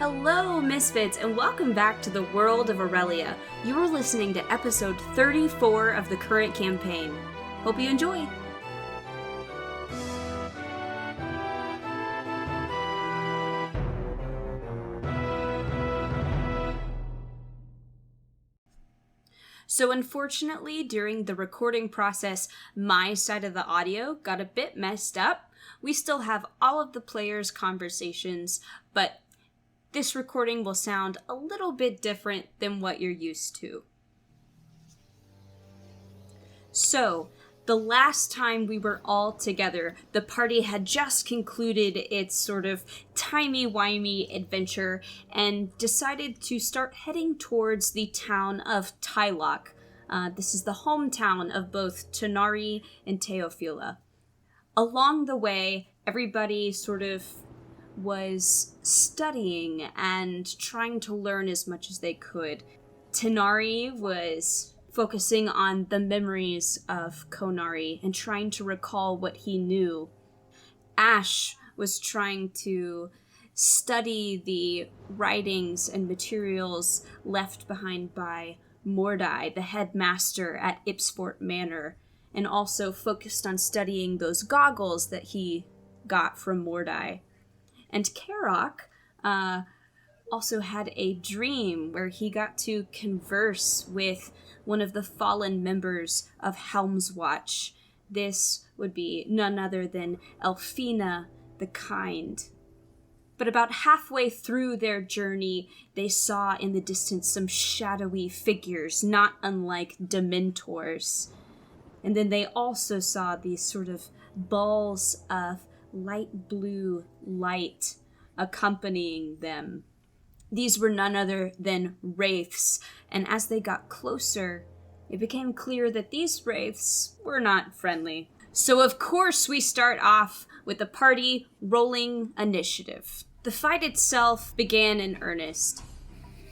Hello, Misfits, and welcome back to the world of Aurelia. You are listening to episode 34 of the current campaign. Hope you enjoy! So unfortunately, during the recording process, my side of the audio got a bit messed up. We still have all of the players' conversations, but this recording will sound a little bit different than what you're used to. So, the last time we were all together, the party had just concluded its sort of timey-wimey adventure and decided to start heading towards the town of Tylok. This is the hometown of both Tonari and Teofila. Along the way, everybody sort of was studying and trying to learn as much as they could. Tonari was focusing on the memories of Konari and trying to recall what he knew. Ash was trying to study the writings and materials left behind by Mordai, the headmaster at Ipsfort Manor, and also focused on studying those goggles that he got from Mordai. And Karok also had a dream where he got to converse with one of the fallen members of Helm's Watch. This would be none other than Elfina the Kind. But about halfway through their journey, they saw in the distance some shadowy figures, not unlike Dementors. And then they also saw these sort of balls of light blue light accompanying them. These were none other than wraiths, and as they got closer, it became clear that these wraiths were not friendly. So of course we start off with the party rolling initiative. The fight itself began in earnest.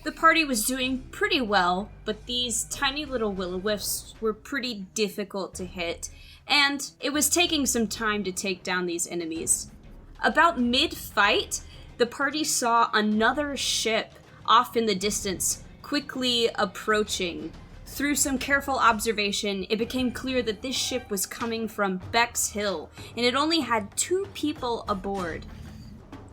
The party was doing pretty well, but these tiny little will-o-wisps were pretty difficult to hit, and it was taking some time to take down these enemies. About mid-fight, the party saw another ship off in the distance, quickly approaching. Through some careful observation, it became clear that this ship was coming from Bexhill, and it only had 2 people aboard.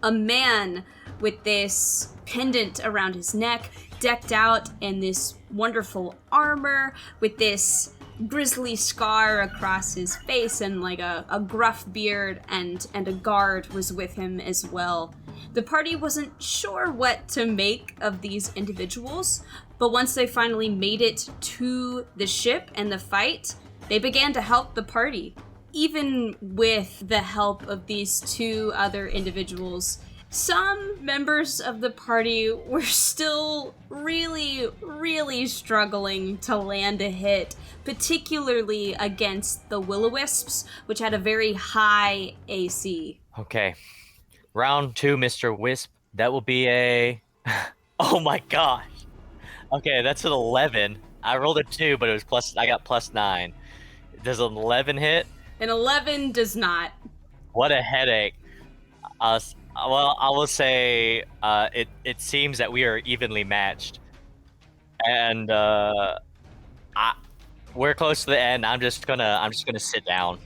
A man with this pendant around his neck, decked out in this wonderful armor, with this grisly scar across his face and like a gruff beard, and a guard was with him as well. The party wasn't sure what to make of these individuals, but once they finally made it to the ship and the fight, they began to help the party. Even with the help of these 2 other individuals, some members of the party were still really struggling to land a hit, particularly against the will-o-wisps, which had a very high AC. Okay. Round 2, Mr. Wisp. That will be a... Oh my gosh. Okay, that's an 11. I rolled a 2, but it was I got +9. Does an 11 hit? An 11 does not. What a headache. Well, I will say it seems that we are evenly matched, and we're close to the end. I'm just gonna sit down.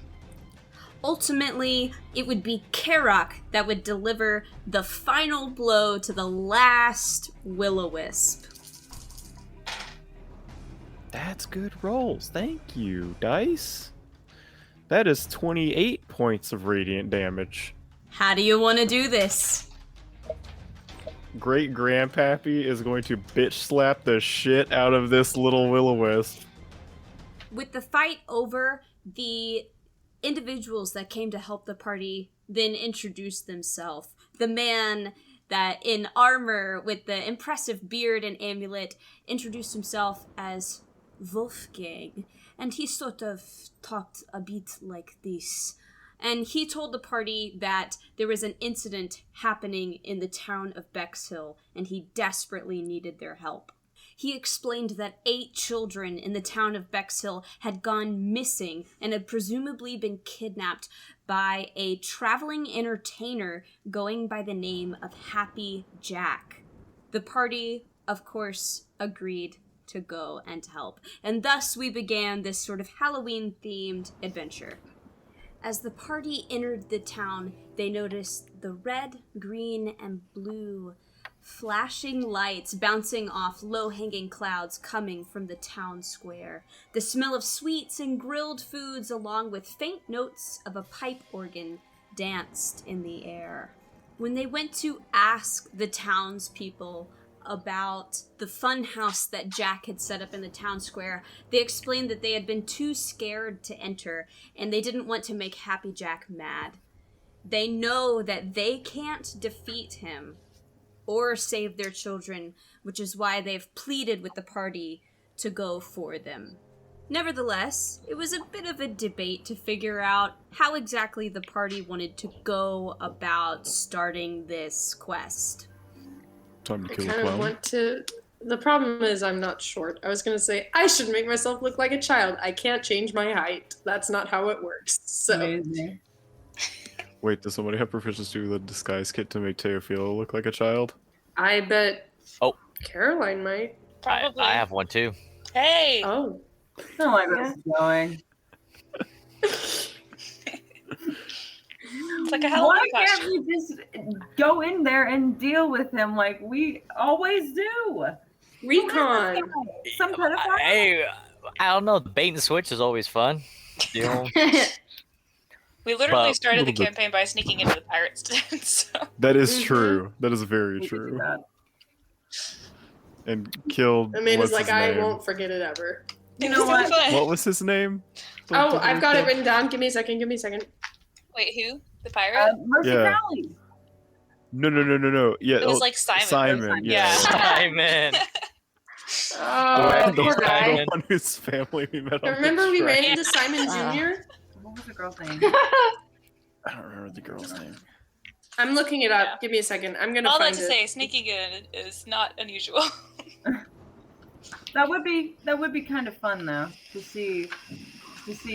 Ultimately, it would be Karok that would deliver the final blow to the last will-o-wisp. That's good rolls. Thank you, Dice. That is 28 points of radiant damage. How do you want to do this? Great Grandpappy is going to bitch slap the shit out of this little will-o-wisp. With the fight over, the individuals that came to help the party then introduced themselves. The man that in armor with the impressive beard and amulet introduced himself as Wolfgang, and he sort of talked a bit like this. And he told the party that there was an incident happening in the town of Bexhill, and he desperately needed their help. He explained that 8 children in the town of Bexhill had gone missing and had presumably been kidnapped by a traveling entertainer going by the name of Happy Jack. The party, of course, agreed to go and help, and thus we began this sort of Halloween-themed adventure. As the party entered the town, they noticed the red, green, and blue flashing lights bouncing off low-hanging clouds coming from the town square. The smell of sweets and grilled foods, along with faint notes of a pipe organ, danced in the air. When they went to ask the townspeople about the funhouse that Jack had set up in the town square, they explained that they had been too scared to enter, and they didn't want to make Happy Jack mad. They know that they can't defeat him or save their children, which is why they've pleaded with the party to go for them. Nevertheless, it was a bit of a debate to figure out how exactly the party wanted to go about starting this quest. Time to I kill a kind of clown. want to... The problem is I'm not short. I was going to say, I should make myself look like a child. I can't change my height. That's not how it works. So, Amazing. Wait, does somebody have proficiency with a disguise kit to make Teofilo look like a child? I bet Oh. Caroline might. Probably. I have one too. Hey! Oh. I don't like where this is going. It's like a Why Halloween can't costume. we just go in there and deal with him like we always do? Recon. Some kind of fun. Hey, I don't know. The bait and switch is always fun. You know? We literally But- started the little bit. campaign by sneaking into the pirates' den, so... That is Mhm. true. That is very We could do true. that. And killed. Amanda's what's like, his I name? won't forget it ever. You It know was so what? fun. What was his name? Oh, I've got it written down. Give me a second. Wait, who? The pirate? Mercy Yeah. Valley. No. Yeah, it was like Simon. Simon. Yeah. Simon. Oh, the poor guy. the one whose family we met on Remember the we train. ran into Simon Jr.? What was the girl's name? I don't remember the girl's name. I'm looking it up. Yeah. Give me a second. I'm gonna All find that to it. say, sneaking in is not unusual. That would be kind of fun though to see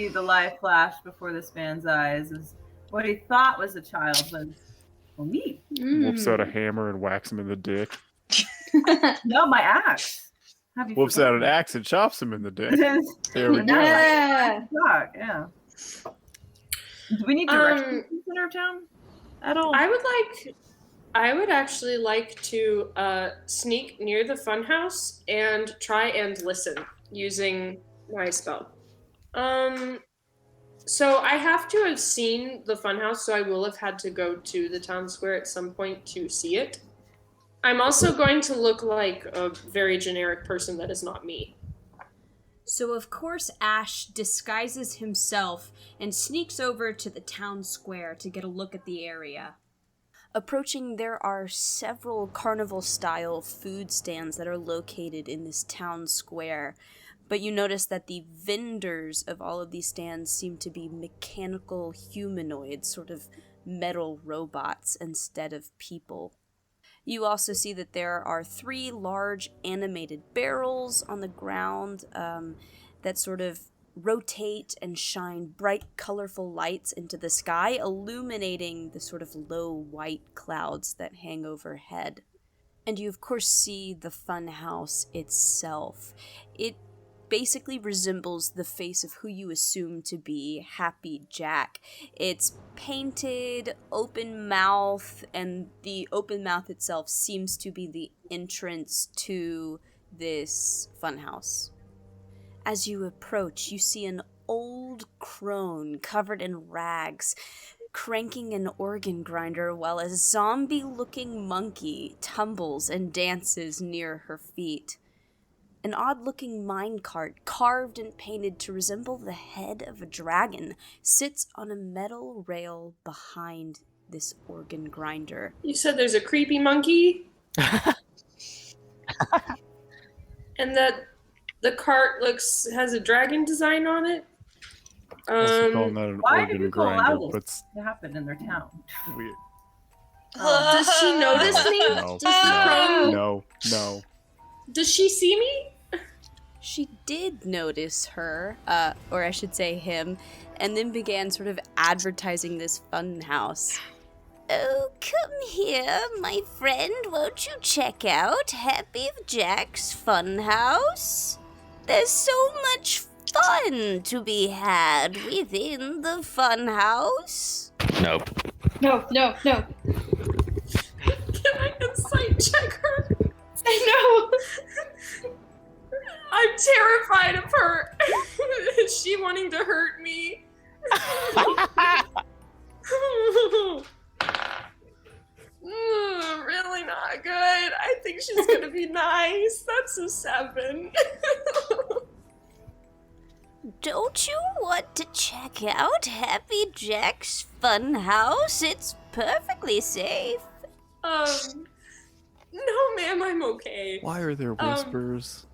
the light flash before this man's eyes as what he thought was a child was me. Whoops out a hammer and whacks him in the dick. No, my axe. Have you Whoops out an forgotten? axe and chops him in the dick. It There we go. Yeah. Fuck, yeah. Do we need directions in our town at all? I would actually like to sneak near the funhouse and try and listen using my spell. So I have to have seen the funhouse, so I will have had to go to the town square at some point to see it. I'm also going to look like a very generic person that is not me. So, of course, Ash disguises himself and sneaks over to the town square to get a look at the area. Approaching, there are several carnival-style food stands that are located in this town square, but you notice that the vendors of all of these stands seem to be mechanical humanoids, sort of metal robots instead of people. You also see that there are 3 large animated barrels on the ground that sort of rotate and shine bright, colorful lights into the sky, illuminating the sort of low white clouds that hang overhead. And you, of course, see the funhouse itself. It basically resembles the face of who you assume to be Happy Jack. It's painted, open mouth, and the open mouth itself seems to be the entrance to this funhouse. As you approach, you see an old crone covered in rags, cranking an organ grinder while a zombie-looking monkey tumbles and dances near her feet. An odd-looking minecart, carved and painted to resemble the head of a dragon, sits on a metal rail behind this organ grinder. You said there's a creepy monkey? And that the cart has a dragon design on it? Also calling that an Why do organ people allow grinder, this but it's to happen in their town? weird. Does she notice me? No, Does the crone... no. Does she see me? She did notice her, or I should say him, and then began sort of advertising this fun house. Oh, come here, my friend. Won't you check out Happy Jack's Funhouse? There's so much fun to be had within the Funhouse. Nope. No. Can I insight check her? No. I'm terrified of her. Is she wanting to hurt me? Really not good. I think she's gonna be nice. That's a 7. Don't you want to check out Happy Jack's Funhouse? It's perfectly safe. No, ma'am, I'm okay. Why are there whispers?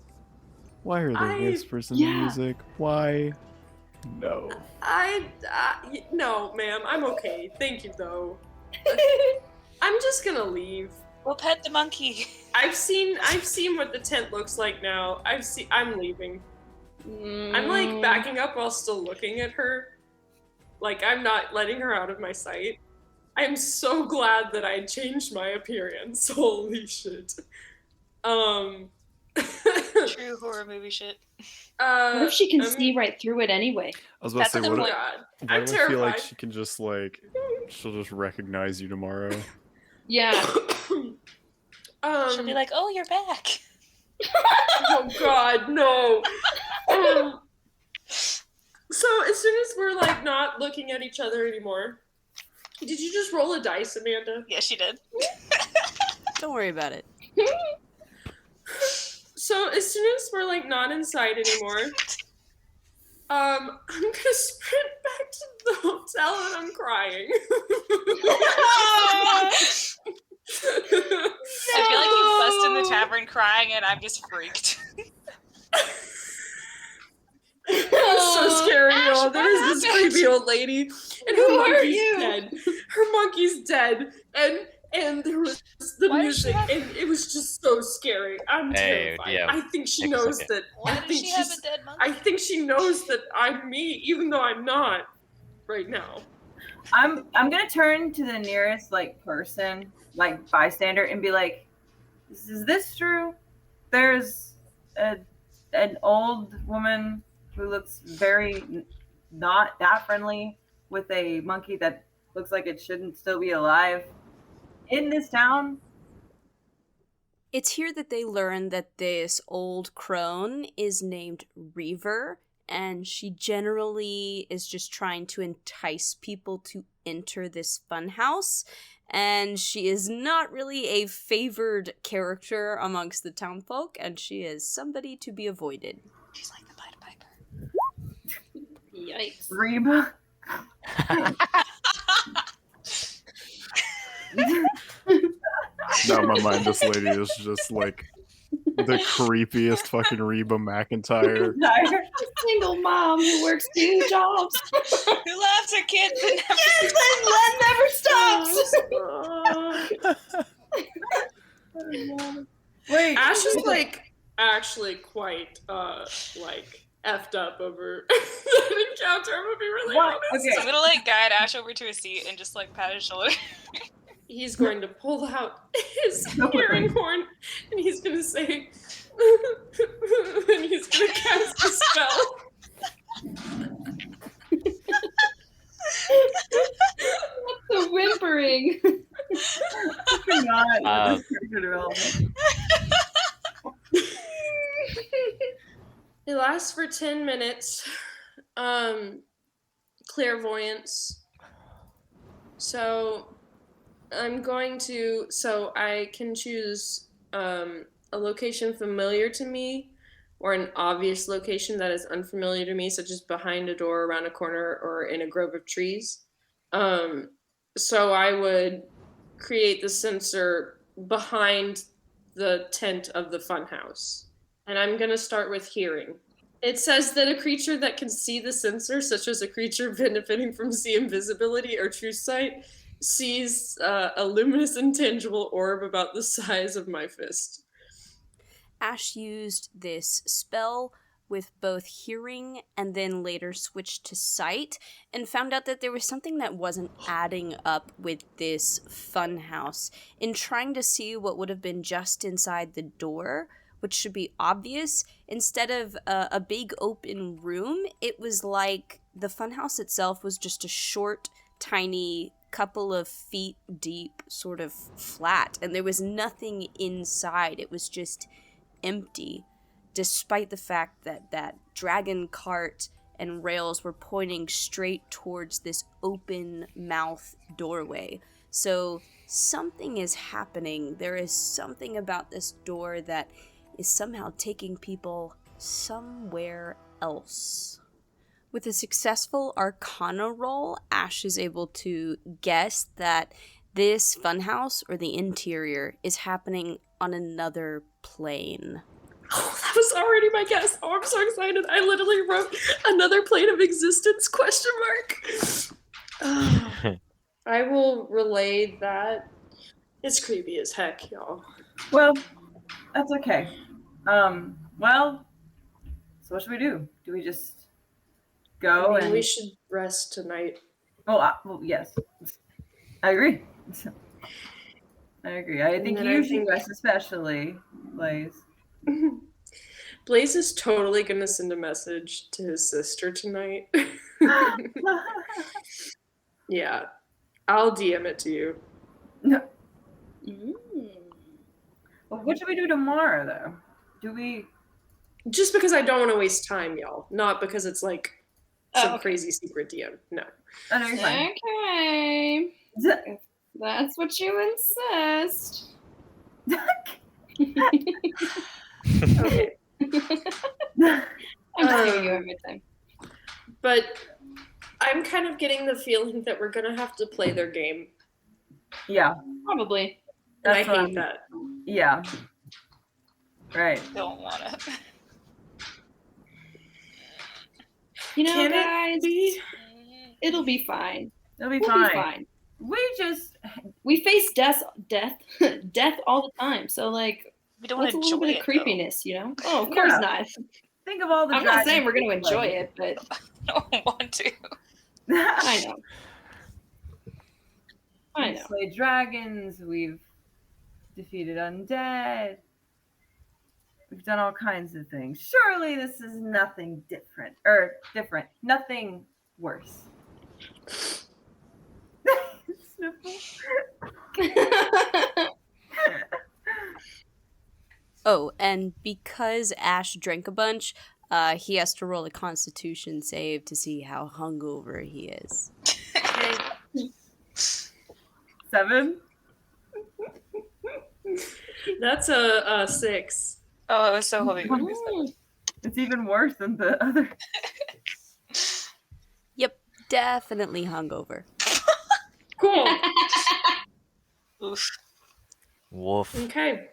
Why are there I- whispers in the yeah. music? Why? No. No, ma'am, I'm okay. Thank you, though. I'm just gonna leave. We'll pet the monkey. I've seen what the tent looks like now. I'm leaving. I'm like backing up while still looking at her. Like I'm not letting her out of my sight. I'm so glad that I changed my appearance. Holy shit. True horror movie shit. What if she can I'm- see right through it anyway? I was about to say, That's what the if, point. God. why I'm do I feel like terrified. she can just like, she'll just recognize you tomorrow? Yeah. She'll be like, "Oh, you're back." Oh God, no. So as soon as we're like not looking at each other anymore, did you just roll a dice, Amanda? Yeah, she did. Don't worry about it. So as soon as we're like not inside anymore, I'm gonna sprint back to the hotel and I'm crying. I feel like you bust in the tavern crying, and I'm just freaked. It was so scary, y'all. There's this creepy old lady, and her Who are monkey's you? dead. Her monkey's dead, and there was the Why does she music, have- and it was just so scary. I'm Hey, terrified. yeah. I think she Take a knows second. that. Why I does think she have she's. a dead monkey? I think she knows that I'm me, even though I'm not right now. I'm gonna turn to the nearest like person, like bystander, and be like, "Is this true? There's an old woman who looks very not that friendly with a monkey that looks like it shouldn't still be alive in this town." It's here that they learn that this old crone is named Reaver, and she generally is just trying to entice people to enter this funhouse. And she is not really a favored character amongst the townfolk, and she is somebody to be avoided. She's like the Pied Piper. Yikes. Reba. Now in my mind, this lady is just like the creepiest fucking Reba McEntire. Single mom who works 2 jobs. Who loves her kids and never Len never stops. Wait, Ash is like actually quite like effed up over that encounter. I'm gonna be really What? honest. Okay. I'm gonna like guide Ash over to a seat and just like pat his shoulder. He's going to pull out his hearing horn and he's gonna say and he's gonna cast a spell. The whimpering. Uh, It lasts for 10 minutes. Clairvoyance. So I can choose a location familiar to me or an obvious location that is unfamiliar to me, such as behind a door, around a corner, or in a grove of trees. So I would create the sensor behind the tent of the funhouse. And I'm going to start with hearing. It says that a creature that can see the sensor, such as a creature benefiting from see invisibility or true sight, sees a luminous intangible orb about the size of my fist. Ash used this spell with both hearing and then later switched to sight and found out that there was something that wasn't adding up with this funhouse. In trying to see what would have been just inside the door, which should be obvious, instead of a big open room, it was like the funhouse itself was just a short, tiny, couple of feet deep sort of flat, and there was nothing inside. It was just empty, despite the fact that that dragon cart and rails were pointing straight towards this open mouth doorway. So something is happening. There is something about this door that is somehow taking people somewhere else. With a successful Arcana roll, Ash is able to guess that this funhouse, or the interior, is happening on another plane. Oh, that was already my guess. Oh, I'm so excited. I literally wrote another plane of existence, question mark. I will relay that. It's creepy as heck, y'all. Well, that's okay. Well, so what should we do? Do we just go and... we should rest tonight. well, yes. I agree. I think you should rest, especially, Blaze. Blaze is totally gonna send a message to his sister tonight. Yeah. I'll DM it to you. No. Well, what should we do tomorrow, though? Do we... Just because I don't want to waste time, y'all. Not because it's like some crazy secret DM. No. Oh, no, you're fine. Okay. If that's what you insist. Okay. I'm just giving you a good time. But I'm kind of getting the feeling that we're gonna have to play their game. Yeah. Probably. And That's I hate that. Yeah. Right. Don't want it. You know, Can it guys, be? it'll be fine. It'll be We'll fine. be fine. We face death all the time. So, like, We don't want what's to a little enjoy bit it, of creepiness, you know? Oh, of course Yeah. not. think of all the I'm not saying we're going to dragons enjoy it, but though. I don't want to. I know. I We've know. slayed dragons, we've defeated undead. We've done all kinds of things. Surely this is nothing different. Nothing worse. Sniffle. Oh, and because Ash drank a bunch, he has to roll a Constitution save to see how hungover he is. 7? That's a 6. Oh, I was so hoping it would be seven. It's even worse than the other. Yep, definitely hungover. Cool. Oof. Woof. Okay.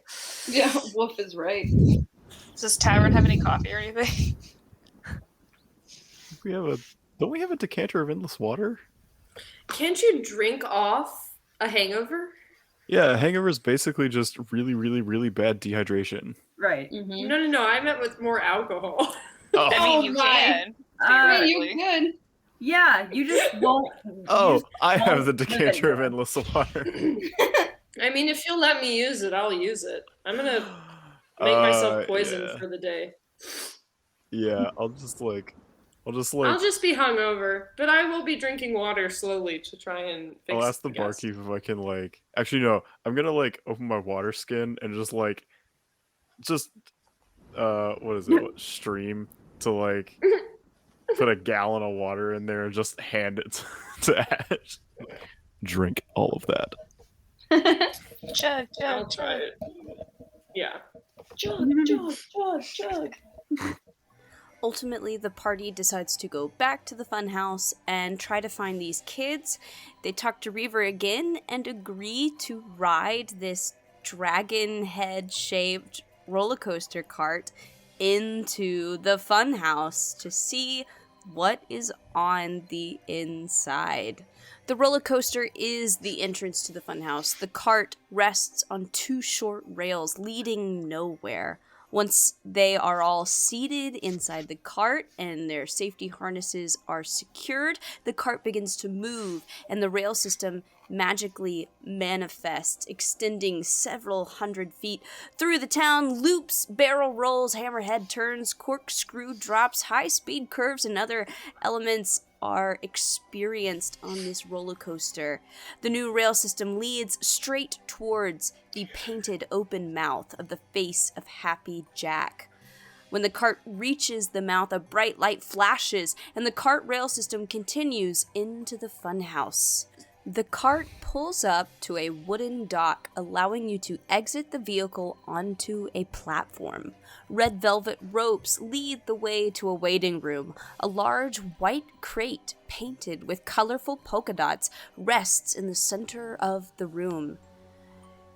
Yeah, Wolf is right. Does this tavern have any coffee or anything? Don't we have a decanter of endless water? Can't you drink off a hangover? Yeah, hangover is basically just really, really, really bad dehydration. Right. Mm-hmm. No. I meant with more alcohol. Oh, I mean, you my. can. Wait, you Theoretically. good? Yeah, you just won't. I have the won't live decanter of it. endless water. I mean, if you'll let me use it, I'll use it. I'm gonna make myself poisoned yeah. for the day. Yeah, I'll just I'll just be hungover, but I will be drinking water slowly to try and fix I'll ask the gas. barkeep if I can actually no, I'm gonna open my water skin and just what is it? Stream to put a gallon of water in there and just hand it to Ash. Drink all of that. Chug, I'll chug, try chug. it. Yeah. Chug. Ultimately, the party decides to go back to the funhouse and try to find these kids. They talk to Reaver again and agree to ride this dragon head-shaped roller coaster cart into the funhouse to see what is on the inside. The roller coaster is the entrance to the funhouse. The cart rests on two short rails leading nowhere. Once they are all seated inside the cart and their safety harnesses are secured, the cart begins to move and the rail system magically manifests, extending several hundred feet through the town. Loops, barrel rolls, hammerhead turns, corkscrew drops, high-speed curves, and other elements are experienced on this roller coaster. The new rail system leads straight towards the painted open mouth of the face of Happy Jack. When the cart reaches the mouth, a bright light flashes, and the cart rail system continues into the funhouse. The cart pulls up to a wooden dock, allowing you to exit the vehicle onto a platform. Red velvet ropes lead the way to a waiting room. A large white crate painted with colorful polka dots rests in the center of the room.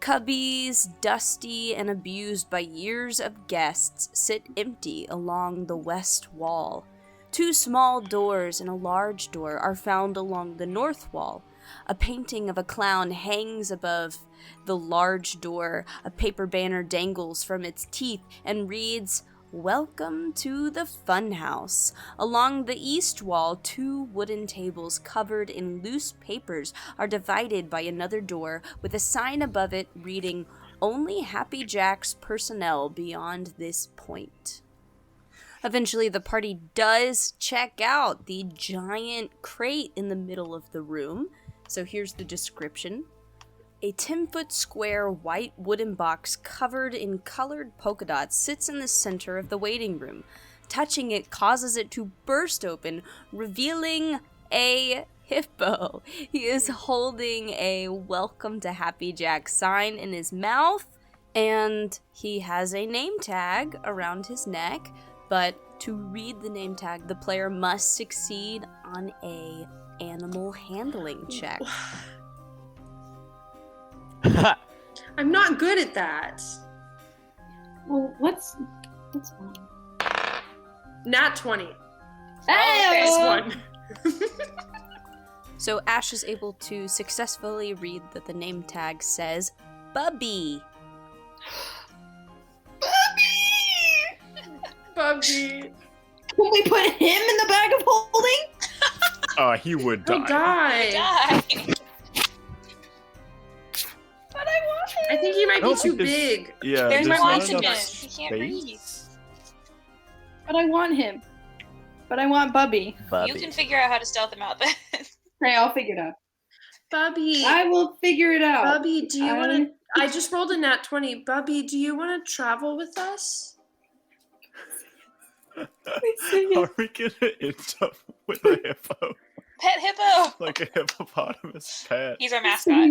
Cubbies, dusty and abused by years of guests, sit empty along the west wall. 2 small doors and a large door are found along the north wall. A painting of a clown hangs above the large door. A paper banner dangles from its teeth and reads, "Welcome to the Funhouse." Along the east wall, 2 wooden tables covered in loose papers are divided by another door with a sign above it reading, "Only Happy Jack's personnel beyond this point." Eventually, the party does check out the giant crate in the middle of the room. So here's the description. A 10-foot square white wooden box covered in colored polka dots sits in the center of the waiting room. Touching it causes it to burst open, revealing a hippo. He is holding a "Welcome to Happy Jack" sign in his mouth, and he has a name tag around his neck. But to read the name tag, the player must succeed on a animal handling check. I'm not good at that. Well, what's one? Nat 20. Hey! This one. So Ash is able to successfully read that the name tag says Bubby. Bubby. Can we put him in the bag of holding? He would He'll die. die. But I want him. I think he might be don't too think there's- big. Yeah, There's not points in enough it. He can't breathe. space. But I want him. But I want Bubby. Bubby. You can figure out how to stealth him out then. Okay, I'll figure it out. Bubby. I will figure it out. Bubby, do you want to... I just rolled a nat 20. Bubby, do you want to travel with us? Are we gonna end up with a hippo? Pet hippo! Like a hippopotamus pet? He's our mascot.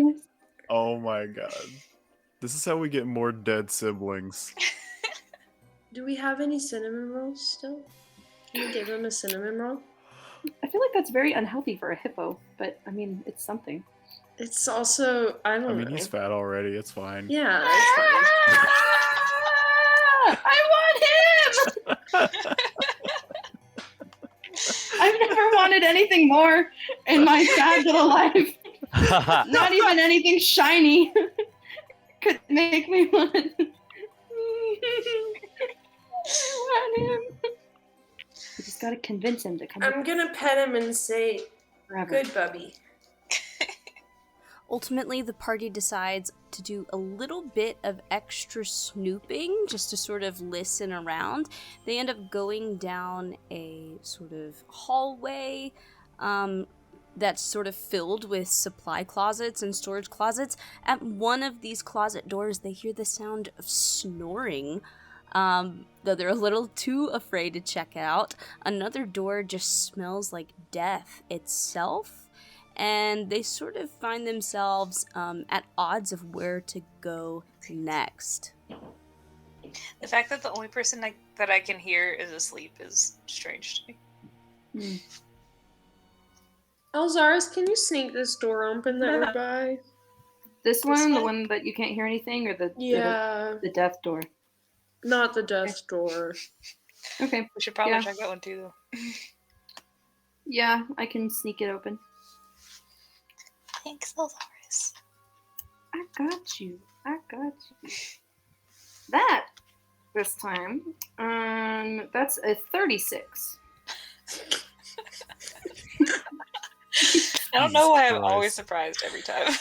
Oh my god. This is how we get more dead siblings. Do we have any cinnamon rolls still? Can we give him a cinnamon roll? I feel like that's very unhealthy for a hippo, but I mean, it's something. It's also... I don't I mean, know. he's fat already. It's fine. Yeah, it's fine. I want him! I've never wanted anything more in my sad little life. Not even anything shiny could make me want. I want him. We just gotta convince him to come I'm gonna pet him and say, forever. "Good Bubby." Ultimately, the party decides to do a little bit of extra snooping just to sort of listen around. They end up going down a sort of hallway that's sort of filled with supply closets and storage closets. At one of these closet doors, they hear the sound of snoring, though they're a little too afraid to check out. Another door just smells like death itself. And they sort of find themselves at odds of where to go next. The fact that the only person that I can hear is asleep is strange to me. Elzaris, can you sneak this door open that we're by? This one, the one that you can't hear anything, or Yeah, the death door? not the death door. Okay. We should probably Yeah. check that one too, though. Yeah, I can sneak it open. Thanks, I got you. I got you. That this time. That's a 36. I don't know why I'm Christ. always surprised every time.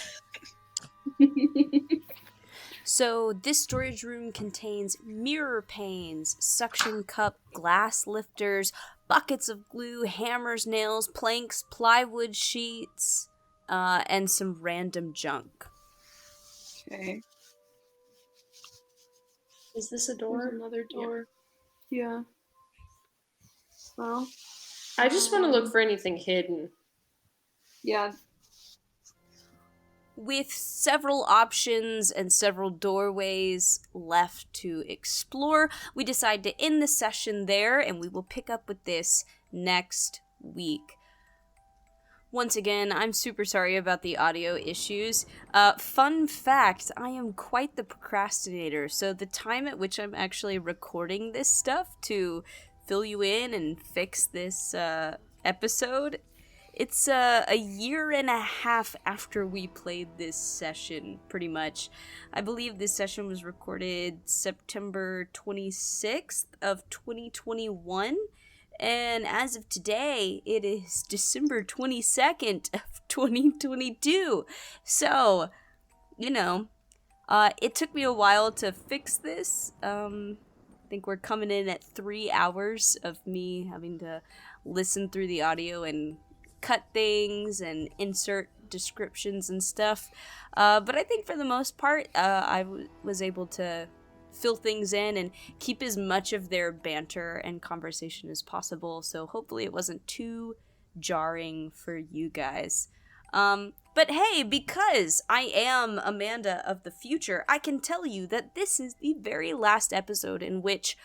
So, this storage room contains mirror panes, suction cup, glass lifters, buckets of glue, hammers, nails, planks, plywood sheets, and some random junk. Okay. Is this a There's door? another door. Yeah. Well, I just want to look for anything hidden. yeah. With several options and several doorways left to explore, we decide to end the session there, and we will pick up with this next week. Once again, I'm super sorry about the audio issues. Fun fact, I am quite the procrastinator, so the time at which I'm actually recording this stuff to fill you in and fix this episode, it's a year and a half after we played this session, pretty much. I believe this session was recorded September 26th of 2021. And as of today, it is December 22nd of 2022. So, it took me a while to fix this. I think we're coming in at 3 hours of me having to listen through the audio and cut things and insert descriptions and stuff. But I think for the most part, I was able to fill things in and keep as much of their banter and conversation as possible, so hopefully it wasn't too jarring for you guys. But hey, because I am Amanda of the future, I can tell you that this is the very last episode in which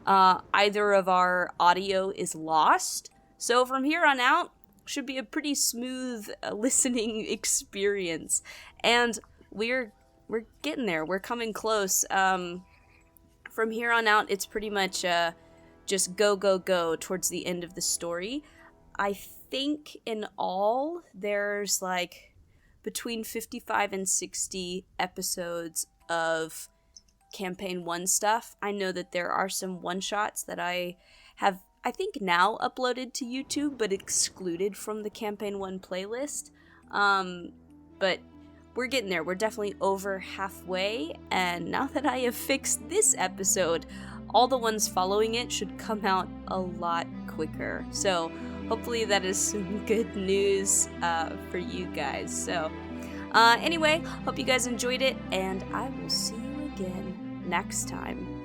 either of our audio is lost. So from here on out, should be a pretty smooth listening experience. And we're getting there. We're coming close. From here on out, it's pretty much just go towards the end of the story. I think in all, there's like between 55 and 60 episodes of Campaign 1 stuff. I know that there are some one-shots that I have, I think, now uploaded to YouTube, but excluded from the Campaign 1 playlist. But we're getting there. We're definitely over halfway, and now that I have fixed this episode, all the ones following it should come out a lot quicker. So hopefully that is some good news for you guys. So anyway, hope you guys enjoyed it, and I will see you again next time.